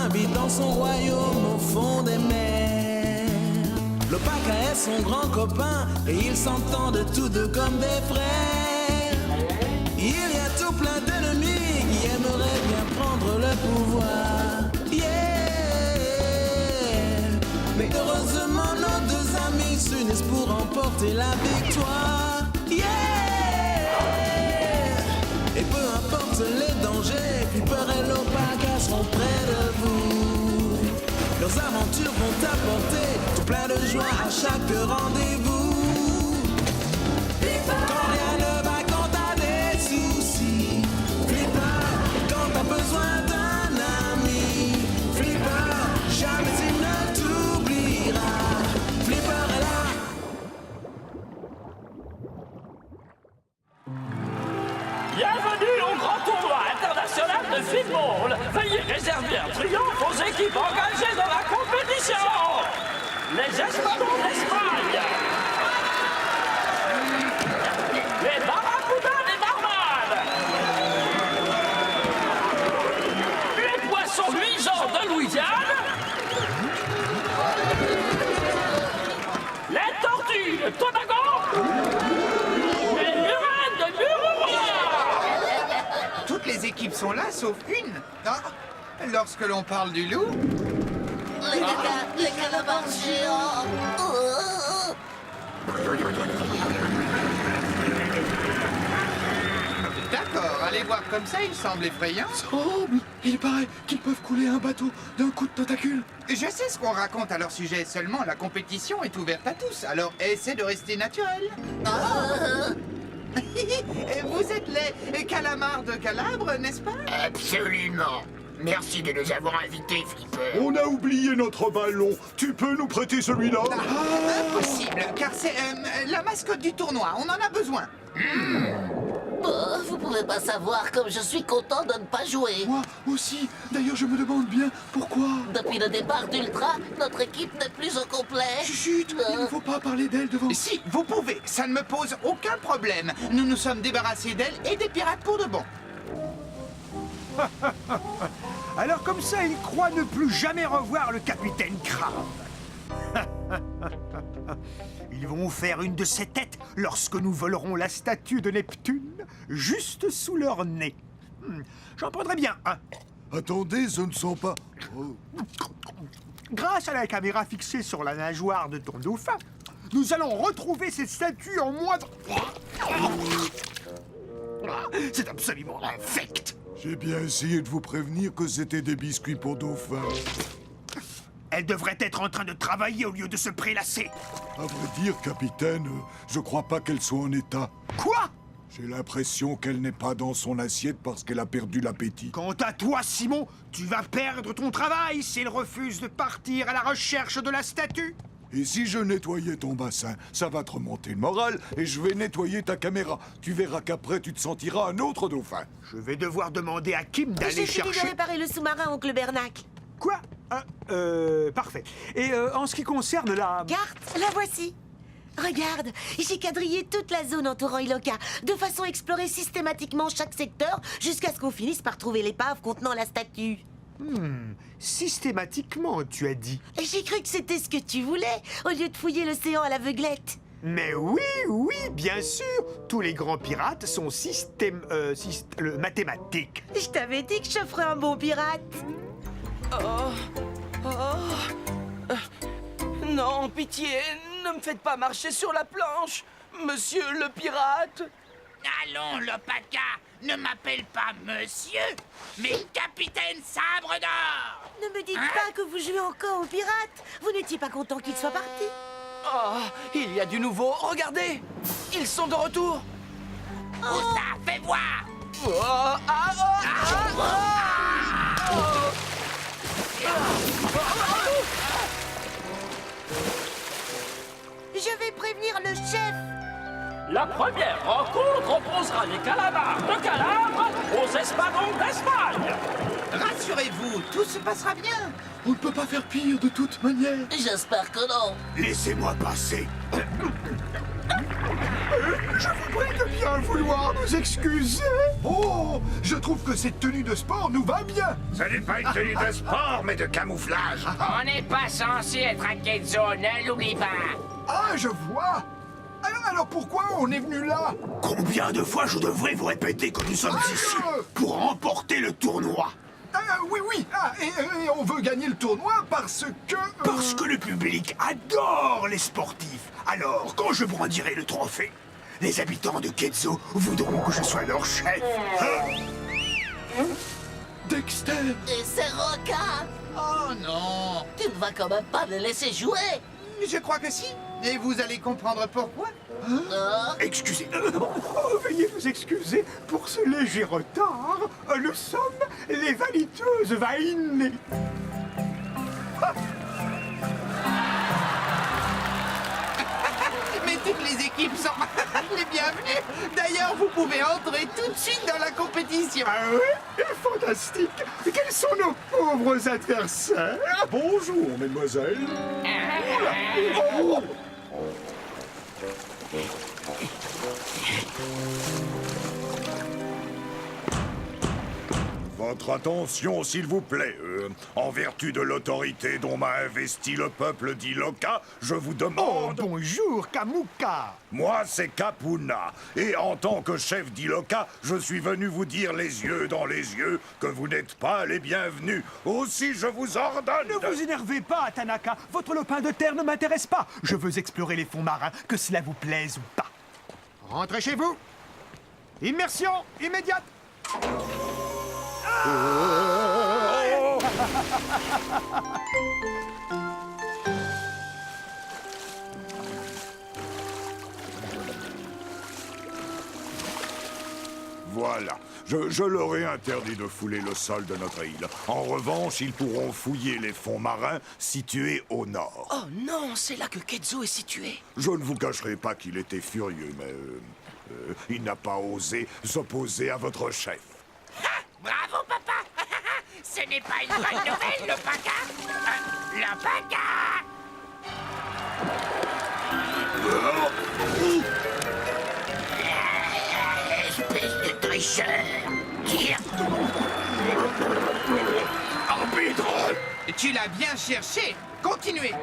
Copain vit dans son royaume au fond des mers. Le Paca est son grand copain et ils s'entendent tous deux comme des frères. Il y a tout plein d'ennemis qui aimeraient bien prendre le pouvoir. Mais heureusement nos deux amis s'unissent pour remporter la victoire. Et peu importe les dangers, Flipper et l'Opaca seront près de vous. Leurs aventures vont apporter tout plein de joie à chaque rendez-vous. Quand rien ne va, quand t'as des soucis, Flipper, quand t'as besoin d'un ami, Flipper, jamais il ne t'oubliera. Flipper est là. Bienvenue au grand tournoi international de football. Veuillez réserver un triomphe aux équipes engagées dans la compétition. Les Espadons d'Espagne. Les Barracudas des Barman. Les Poissons luisants de Louisiane. Les Tortues de Tobago. Les Murènes de Mururoa. Toutes les équipes sont là, sauf une. Ah, lorsque l'on parle du loup... Les calamars géants. D'accord, allez voir comme ça, il semble effrayant. Il paraît qu'ils peuvent couler un bateau d'un coup de tentacule. Je sais ce qu'on raconte à leur sujet, seulement la compétition est ouverte à tous, alors essaie de rester naturel. Vous êtes les calamars de Calabre, n'est-ce pas? Absolument. Merci de nous avoir invités, Flipper. On a oublié notre ballon. Tu peux nous prêter celui-là? Impossible, car c'est la mascotte du tournoi, on en a besoin. Oh, vous pouvez pas savoir comme je suis content de ne pas jouer. Moi aussi. D'ailleurs, je me demande bien pourquoi. Depuis le départ d'Ultra, notre équipe n'est plus au complet. Chut, il ne faut pas parler d'elle devant... Si, vous pouvez, ça ne me pose aucun problème. Nous nous sommes débarrassés d'elle et des pirates pour de bon. Alors comme ça, ils croient ne plus jamais revoir le capitaine Crabbe. Ils vont faire une de ces têtes lorsque nous volerons la statue de Neptune juste sous leur nez. J'en prendrai bien un. Attendez, ce ne sont pas... Oh. Grâce à la caméra fixée sur la nageoire de ton dauphin, nous allons retrouver cette statue en moindre... C'est absolument infect. J'ai bien essayé de vous prévenir que c'était des biscuits pour dauphins. Elle devrait être en train de travailler au lieu de se prélasser. À vrai dire, capitaine, je crois pas qu'elle soit en état. Quoi? J'ai l'impression qu'elle n'est pas dans son assiette parce qu'elle a perdu l'appétit. Quant à toi, Simon, tu vas perdre ton travail s'il refuse de partir à la recherche de la statue. Et si je nettoyais ton bassin, ça va te remonter le moral et je vais nettoyer ta caméra. Tu verras qu'après, tu te sentiras un autre dauphin. Je vais devoir demander à Kim d'aller J'ai fini de chercher... réparer le sous-marin, oncle Bernacle. Quoi? Parfait. Et en ce qui concerne la... Carte, la voici. Regarde, j'ai quadrillé toute la zone entourant Iloka, de façon à explorer systématiquement chaque secteur jusqu'à ce qu'on finisse par trouver l'épave contenant la statue. Systématiquement, tu as dit. J'ai cru que c'était ce que tu voulais, au lieu de fouiller l'océan à l'aveuglette. Mais oui, bien sûr. Tous les grands pirates sont mathématiques. Je t'avais dit que je ferais un bon pirate. Non, pitié, ne me faites pas marcher sur la planche, monsieur le pirate. Allons, l'Opaca, ne m'appelle pas monsieur, mais capitaine Sabre d'Or. Ne me dites pas que vous jouez encore aux pirates. Vous n'étiez pas content qu'ils soient partis. Oh, il y a du nouveau, regardez. Ils sont de retour. Où ça? Fais voir. Je vais prévenir le chef. La première rencontre opposera les calamars de Calabre aux Espadons d'Espagne. Rassurez-vous, tout se passera bien. On ne peut pas faire pire de toute manière. J'espère que non. Laissez-moi passer. Je vous prie de bien vouloir nous excuser. Oh, je trouve que cette tenue de sport nous va bien. Ce n'est pas une tenue de sport, mais de camouflage. On n'est pas censé être à Kenzo, ne l'oublie pas. Ah, je vois. Alors pourquoi on est venu là? Combien de fois je devrais vous répéter que nous sommes ici pour remporter le tournoi? Oui. Et on veut gagner le tournoi parce que... Parce que le public adore les sportifs. Alors, quand je brandirai le trophée, les habitants de Kenzo voudront que je sois leur chef. Dexter. Et c'est Roca. Oh non. Tu ne vas quand même pas le laisser jouer. Je crois que si. Et vous allez comprendre pourquoi. Excusez. Veuillez nous excuser pour ce léger retard. Nous sommes les vaniteuses Vaine. Mais toutes les équipes sont les bienvenues. D'ailleurs, vous pouvez entrer tout de suite dans la compétition. Ah oui? Fantastique. Quels sont nos pauvres adversaires? Bonjour, mesdemoiselles. Votre attention, s'il vous plaît. En vertu de l'autorité dont m'a investi le peuple d'Iloka, je vous Oh, demande... bonjour, Kamuka. Moi, c'est Kapuna. Et en tant que chef d'Iloka, je suis venu vous dire les yeux dans les yeux que vous n'êtes pas les bienvenus. Aussi, je vous ordonne Ne vous énervez pas, Tanaka. Votre lopin de terre ne m'intéresse pas. Je veux explorer les fonds marins, que cela vous plaise ou pas. Rentrez chez vous. Immersion immédiate. Voilà. Je leur ai interdit de fouler le sol de notre île. En revanche, ils pourront fouiller les fonds marins situés au nord. Oh non, c'est là que Kenzo est situé. Je ne vous cacherai pas qu'il était furieux, mais il n'a pas osé s'opposer à votre chef. Bravo, papa. Ce n'est pas une bonne nouvelle, le paca. Le paca. Espèce de tricheur. Arbitre! Tu l'as bien cherché. Continuez.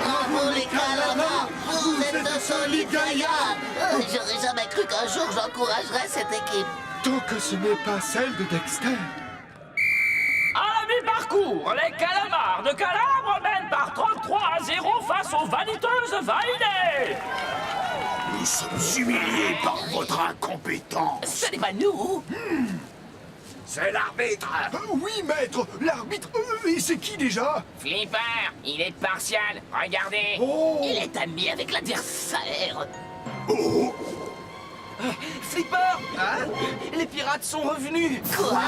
Bravo les calamars. Vous êtes de solides gaillards. J'aurais jamais cru qu'un jour j'encouragerais cette équipe. Tant que ce n'est pas celle de Dexter. À mi-parcours, les calamars de Calabre mènent par 33-0 face aux vaniteuses Vaine. Nous sommes humiliés par votre incompétence. Ce n'est pas nous. C'est l'arbitre! Oui, maître. L'arbitre. Et c'est qui déjà? Flipper, il est partial. Regardez. Oh. Il est ami avec l'adversaire. Flipper, les pirates sont revenus. Quoi?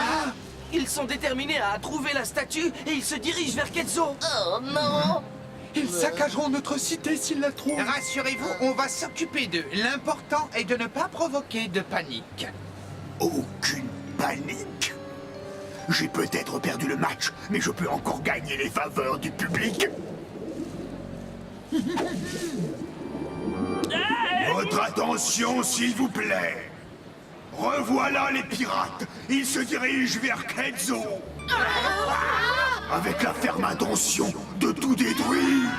Ils sont déterminés à trouver la statue et ils se dirigent vers Kenzo. Oh non. Ils saccageront notre cité s'ils la trouvent. Rassurez-vous, on va s'occuper d'eux. L'important est de ne pas provoquer de panique. Aucune panique. J'ai peut-être perdu le match, mais je peux encore gagner les faveurs du public. Votre attention, s'il vous plaît. Revoilà les pirates. Ils se dirigent vers Kenzo. Avec la ferme intention de tout détruire.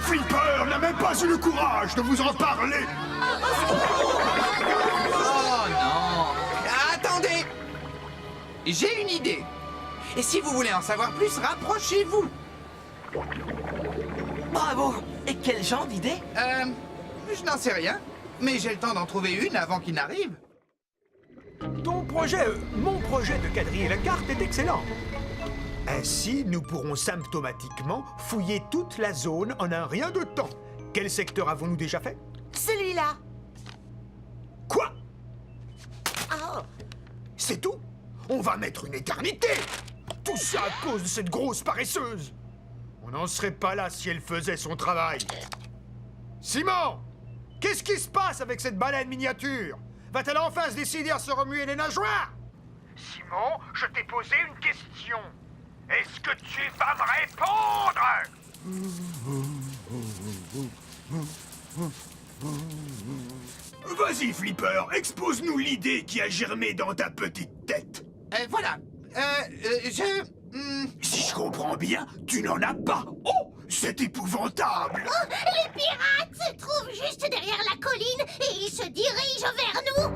Flipper n'a même pas eu le courage de vous en parler. Oh non. Attendez. J'ai une idée. Et si vous voulez en savoir plus, rapprochez-vous. Bravo. Et quel genre d'idée? Je n'en sais rien. Mais j'ai le temps d'en trouver une avant qu'il n'arrive. Ton projet, mon projet de quadriller la carte est excellent. Ainsi, nous pourrons symptomatiquement fouiller toute la zone en un rien de temps. Quel secteur avons-nous déjà fait? Celui-là. Quoi? Oh. C'est tout? On va mettre une éternité! Tout ça à cause de cette grosse paresseuse! On n'en serait pas là si elle faisait son travail. Simon! Qu'est-ce qui se passe avec cette baleine miniature? Va-t-elle enfin se décider à se remuer les nageoires? Simon, je t'ai posé une question. Est-ce que tu vas me répondre? Vas-y, Flipper, expose-nous l'idée qui a germé dans ta petite tête. Voilà. Si je comprends bien, tu n'en as pas. Oh, c'est épouvantable. Les pirates se trouvent juste derrière la colline et ils se dirigent vers nous.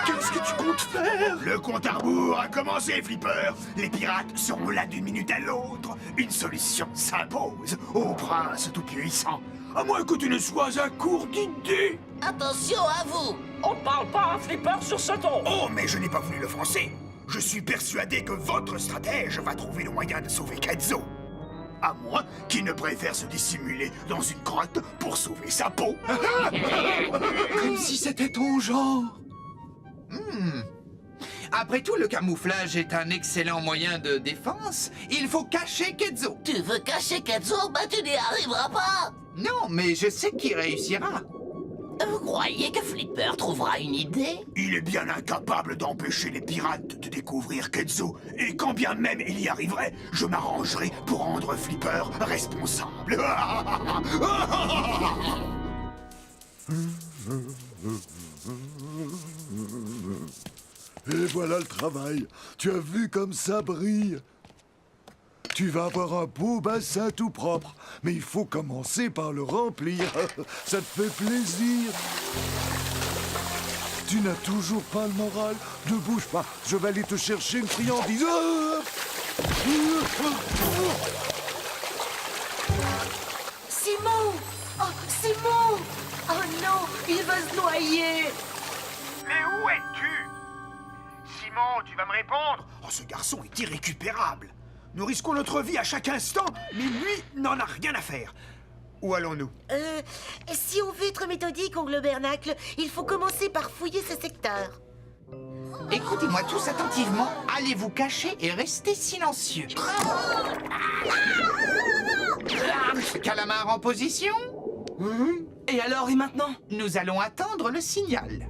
Qu'est-ce que tu comptes faire? Le compte à rebours a commencé, Flipper. Les pirates seront là d'une minute à l'autre. Une solution s'impose au prince tout-puissant. À moins que tu ne sois à court d'idées. Attention à vous. On parle pas à Flipper sur ce ton. Oh, mais je n'ai pas voulu l'offenser. Je suis persuadé que votre stratège va trouver le moyen de sauver Ketzo. À moins qu'il ne préfère se dissimuler dans une grotte pour sauver sa peau. Comme si c'était ton genre. Après tout, le camouflage est un excellent moyen de défense. Il faut cacher Ketzo. Tu veux cacher Ketzo? Bah tu n'y arriveras pas. Non, mais je sais qu'il réussira. Vous croyez que Flipper trouvera une idée? Il est bien incapable d'empêcher les pirates de découvrir Ketzo. Et quand bien même il y arriverait, je m'arrangerai pour rendre Flipper responsable. Et voilà le travail. Tu as vu comme ça brille? Tu vas avoir un beau bassin tout propre. Mais il faut commencer par le remplir. Ça te fait plaisir. Tu n'as toujours pas le moral? Ne bouge pas. Je vais aller te chercher une friandise. Simon! Oh, Simon! Oh non, il va se noyer! Mais où es-tu? Simon, tu vas me répondre? Oh, ce garçon est irrécupérable. Nous risquons notre vie à chaque instant, mais lui n'en a rien à faire. Où allons-nous? Si on veut être méthodique, oncle Bernacle, il faut commencer par fouiller ce secteur. Écoutez-moi tous attentivement. Allez vous cacher et restez silencieux. Calamar en position. Et alors, et maintenant? Nous allons attendre le signal.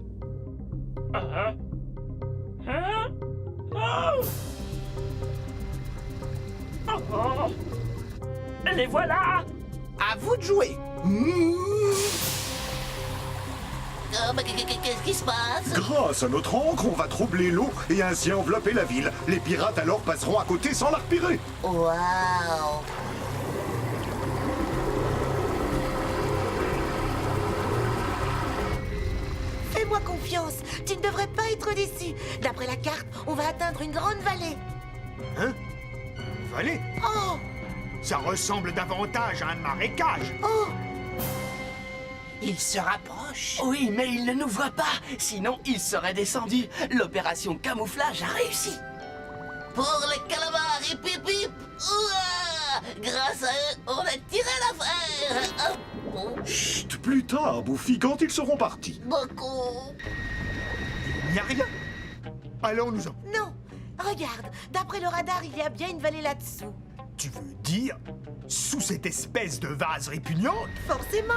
Les voilà. À vous de jouer. Qu'est-ce qui se passe? Grâce à notre encre, on va troubler l'eau et ainsi envelopper la ville. Les pirates alors passeront à côté sans la repérer. Waouh! Fais-moi confiance, tu ne devrais pas être déçu. D'après la carte, on va atteindre une grande vallée. Hein? Vallée? Oh! Ça ressemble davantage à un marécage. Oh! Il se rapproche. Oui, mais il ne nous voit pas. Sinon, il serait descendu. L'opération camouflage a réussi. Pour les calamars, hip hip hip! Ouah! Grâce à eux, on a tiré l'affaire! Chut, plus tard, Bouffi, quand ils seront partis. Beaucoup! Il n'y a rien. Allons-nous-en. Non! Regarde, d'après le radar, il y a bien une vallée là-dessous. Tu veux dire sous cette espèce de vase répugnante? Forcément!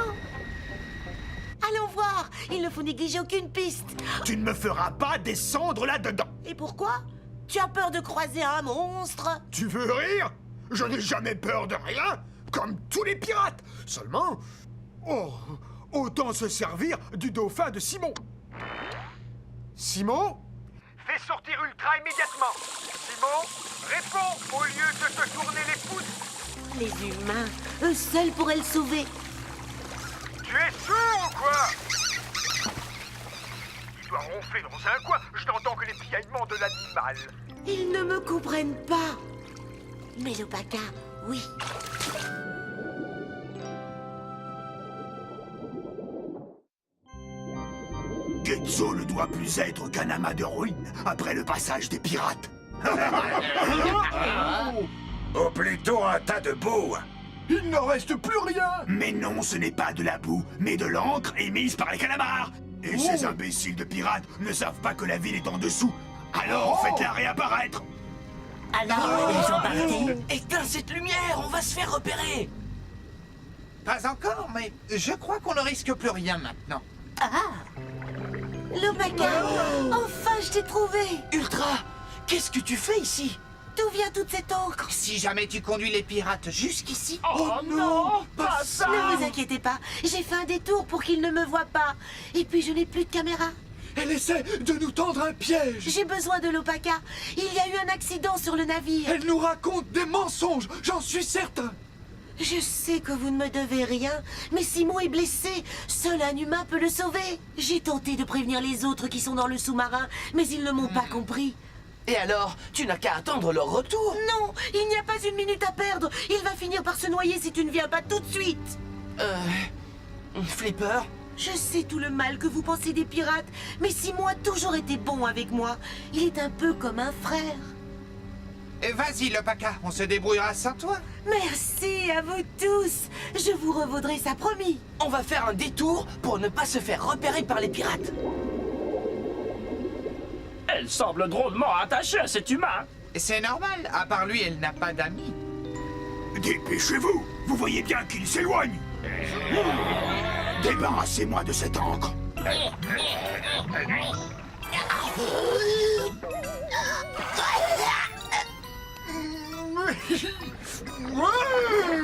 Allons voir, il ne faut négliger aucune piste. Tu ne me feras pas descendre là-dedans. Et pourquoi? Tu as peur de croiser un monstre? Tu veux rire? Je n'ai jamais peur de rien, comme tous les pirates. Seulement, oh, autant se servir du dauphin de Simon. Simon? Fais sortir Ultra immédiatement. Simon, réponds au lieu de te tourner les pouces. Les humains, eux seuls pourraient le sauver. Tu es sûr ou quoi? Il doit ronfler dans un coin. Je n'entends que les piaillements de l'animal. Ils ne me comprennent pas. Mais le Paca, oui. Ketzo ne doit plus être qu'un amas de ruines après le passage des pirates. Ou plutôt un tas de boue. Il n'en reste plus rien. Mais non, ce n'est pas de la boue, mais de l'encre émise par les calamars. Et ces imbéciles de pirates ne savent pas que la ville est en dessous. Alors faites-la réapparaître. Alors, ils sont partis. Éteins cette lumière, on va se faire repérer. Pas encore, mais je crois qu'on ne risque plus rien maintenant. Lopaka, enfin je t'ai trouvé. Ultra, qu'est-ce que tu fais ici? D'où vient toute cette encre? Si jamais tu conduis les pirates jusqu'ici... Oh non, pas ça. Ne vous inquiétez pas, j'ai fait un détour pour qu'ils ne me voient pas. Et puis je n'ai plus de caméra. Elle essaie de nous tendre un piège. J'ai besoin de Lopaka. Il y a eu un accident sur le navire. Elle nous raconte des mensonges, j'en suis certain. Je sais que vous ne me devez rien, mais Simon est blessé. Seul un humain peut le sauver. J'ai tenté de prévenir les autres qui sont dans le sous-marin, mais ils ne m'ont pas compris. Et alors, tu n'as qu'à attendre leur retour. Non, il n'y a pas une minute à perdre. Il va finir par se noyer si tu ne viens pas tout de suite. Flipper? Je sais tout le mal que vous pensez des pirates, mais Simon a toujours été bon avec moi. Il est un peu comme un frère. Vas-y, Lopaka, on se débrouillera sans toi. Merci à vous tous. Je vous revaudrai ça, promis. On va faire un détour pour ne pas se faire repérer par les pirates. Elle semble drôlement attachée à cet humain. C'est normal, à part lui, elle n'a pas d'amis. Dépêchez-vous! Vous voyez bien qu'il s'éloigne! Débarrassez-moi de cette encre!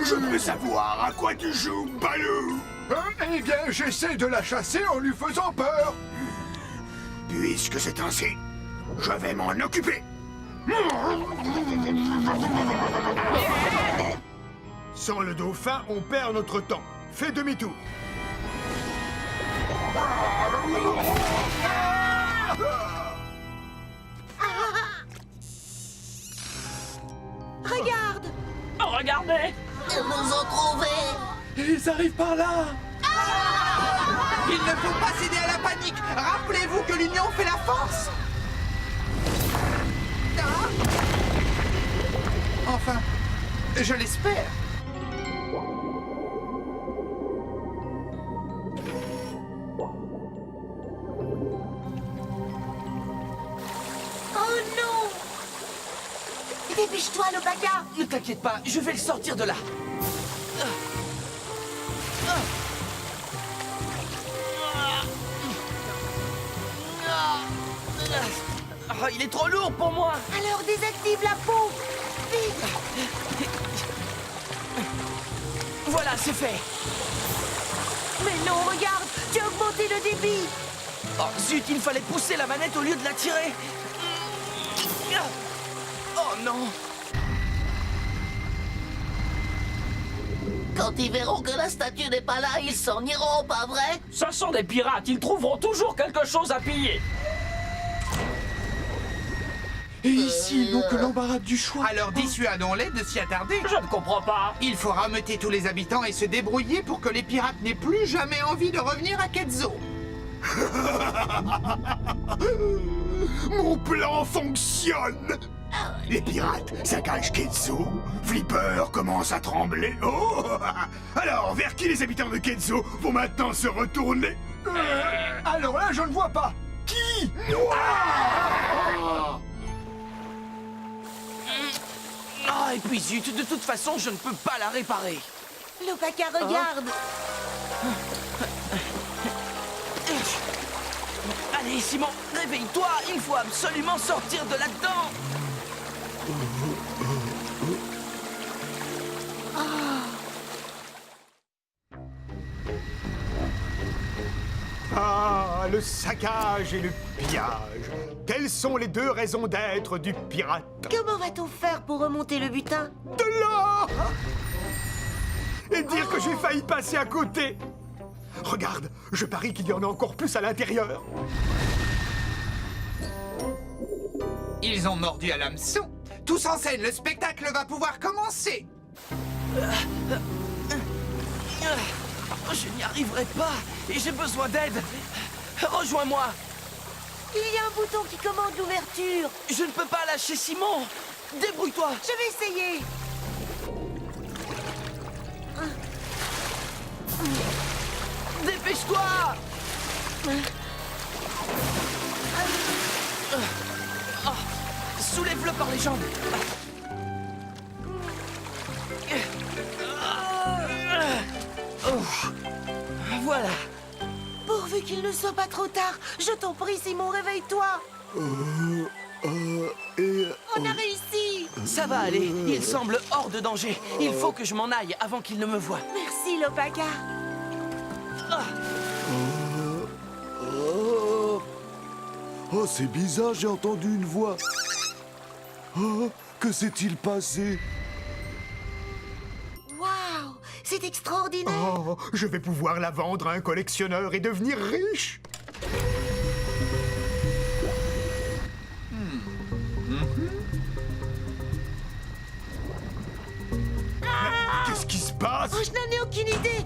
Je veux savoir à quoi tu joues, Balou! Eh bien, j'essaie de la chasser en lui faisant peur. Puisque c'est ainsi, je vais m'en occuper! Sans le dauphin, on perd notre temps. Fais demi-tour. Regarde. Oh, regardez. Ils nous ont trouvés. Ils arrivent par là. Il ne faut pas céder à la panique. Rappelez-vous que l'union fait la force. Ah. Enfin, je l'espère. Oh non. Dépêche-toi, Lopaka. Ne t'inquiète pas, je vais le sortir de là. Oh, il est trop lourd pour moi. Alors désactive la pompe. Vite. Voilà, c'est fait. Mais non, regarde, tu as augmenté le débit. Oh zut, il fallait pousser la manette au lieu de la tirer. Oh non. Quand ils verront que la statue n'est pas là, ils s'en iront, pas vrai? Ce sont des pirates, ils trouveront toujours quelque chose à piller. Et ici, ils n'ont que l'embarras du choix. Alors dissuadons-les de s'y attarder. Je ne comprends pas. Il faut rameuter tous les habitants et se débrouiller pour que les pirates n'aient plus jamais envie de revenir à Quetzal. Mon plan fonctionne! Les pirates saccagent Quetzal, Flipper commence à trembler. Oh! Alors, vers qui les habitants de Quetzal vont maintenant se retourner? Alors là, je ne vois pas. Qui? Ah, et puis zut, de toute façon, je ne peux pas la réparer. Lopaka, regarde. Allez, Simon, réveille-toi, il faut absolument sortir de là-dedans. Ah, le saccage et le pillage. Telles sont les deux raisons d'être du pirate. Comment va-t-on faire pour remonter le butin? De là! Et dire que j'ai failli passer à côté. Regarde, je parie qu'il y en a encore plus à l'intérieur. Ils ont mordu à l'hameçon. Tous en scène, le spectacle va pouvoir commencer. Je n'y arriverai pas et j'ai besoin d'aide. Rejoins-moi. Il y a un bouton qui commande l'ouverture. Je ne peux pas lâcher Simon. Débrouille-toi. Je vais essayer. Dépêche-toi. Soulève-le par les jambes. Voilà. Pourvu Pourvu qu'il ne soit pas trop tard. Je t'en prie, Simon, réveille-toi. On a réussi. Ça va aller, il semble hors de danger. Il faut que je m'en aille avant qu'il ne me voie. Merci, Lopaka. Oh, c'est bizarre, j'ai entendu une voix. Oh, que s'est-il passé? Waouh, c'est extraordinaire. Oh, je vais pouvoir la vendre à un collectionneur et devenir riche. Qu'est-ce qui se passe? Oh, je n'en ai aucune idée.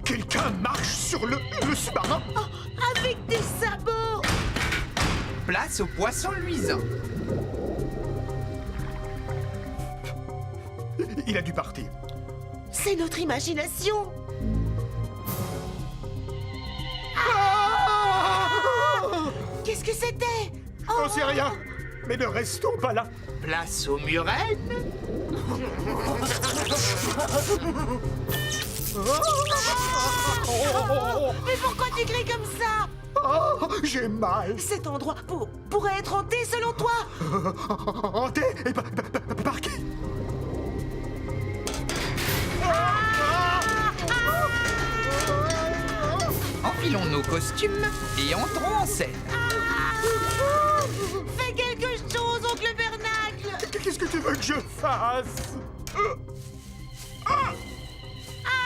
Quelqu'un marche sur le sous-marin? Oh, avec des sabots. Place aux poissons luisants. Il a dû partir. C'est notre imagination. Qu'est-ce que c'était? On sait rien, mais ne restons pas là. Place aux murènes. Mais pourquoi tu cries comme ça? Oh, j'ai mal. Cet endroit pourrait être hanté selon toi? Hanté? Et par qui? Enfilons nos costumes et entrons en scène. Fais quelque chose, oncle Bernacle. Qu'est-ce que tu veux que je fasse?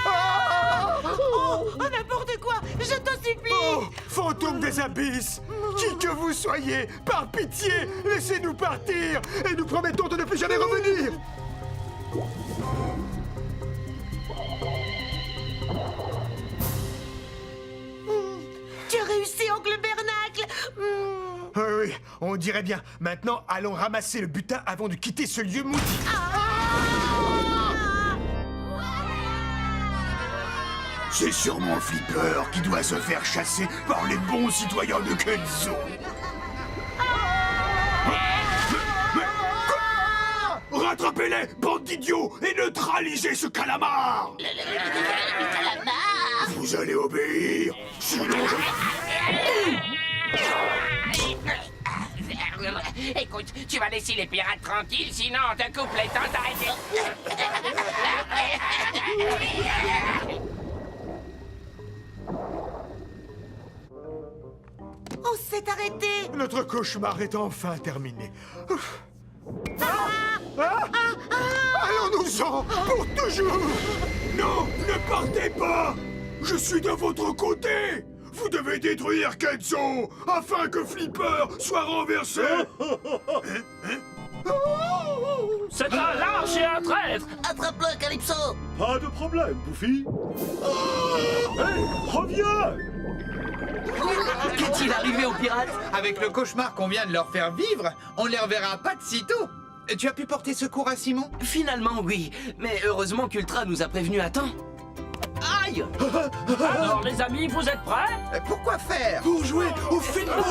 Oh, n'importe quoi, je t'en supplie. Oh, fantôme des abysses, qui que vous soyez, par pitié, laissez-nous partir et nous promettons de ne plus jamais revenir. Tu as réussi, oncle Bernacle. Oui, on dirait bien. Maintenant, allons ramasser le butin avant de quitter ce lieu maudit. C'est sûrement Flipper qui doit se faire chasser par les bons citoyens de Kenzo. Rattrapez-les, bande d'idiots, et neutralisez ce calamar! Le calamar. Vous allez obéir, sinon je... Écoute, tu vas laisser les pirates tranquilles, sinon on te coupe les tentailles. On s'est arrêté. Notre cauchemar est enfin terminé. Allons-nous-en pour toujours! Non, ne partez pas! Je suis de votre côté! Vous devez détruire Kenzo afin que Flipper soit renversé! C'est un lâche et un traître. Attrape-le, Calypso. Pas de problème, Buffy. Hey, reviens! Qu'est-il arrivé aux pirates? Avec le cauchemar qu'on vient de leur faire vivre, on les reverra pas de sitôt. Tu as pu porter secours à Simon? Finalement, oui. Mais heureusement qu'Ultra nous a prévenus à temps. Aïe! Alors, les amis, vous êtes prêts? Pourquoi faire? Pour jouer au football!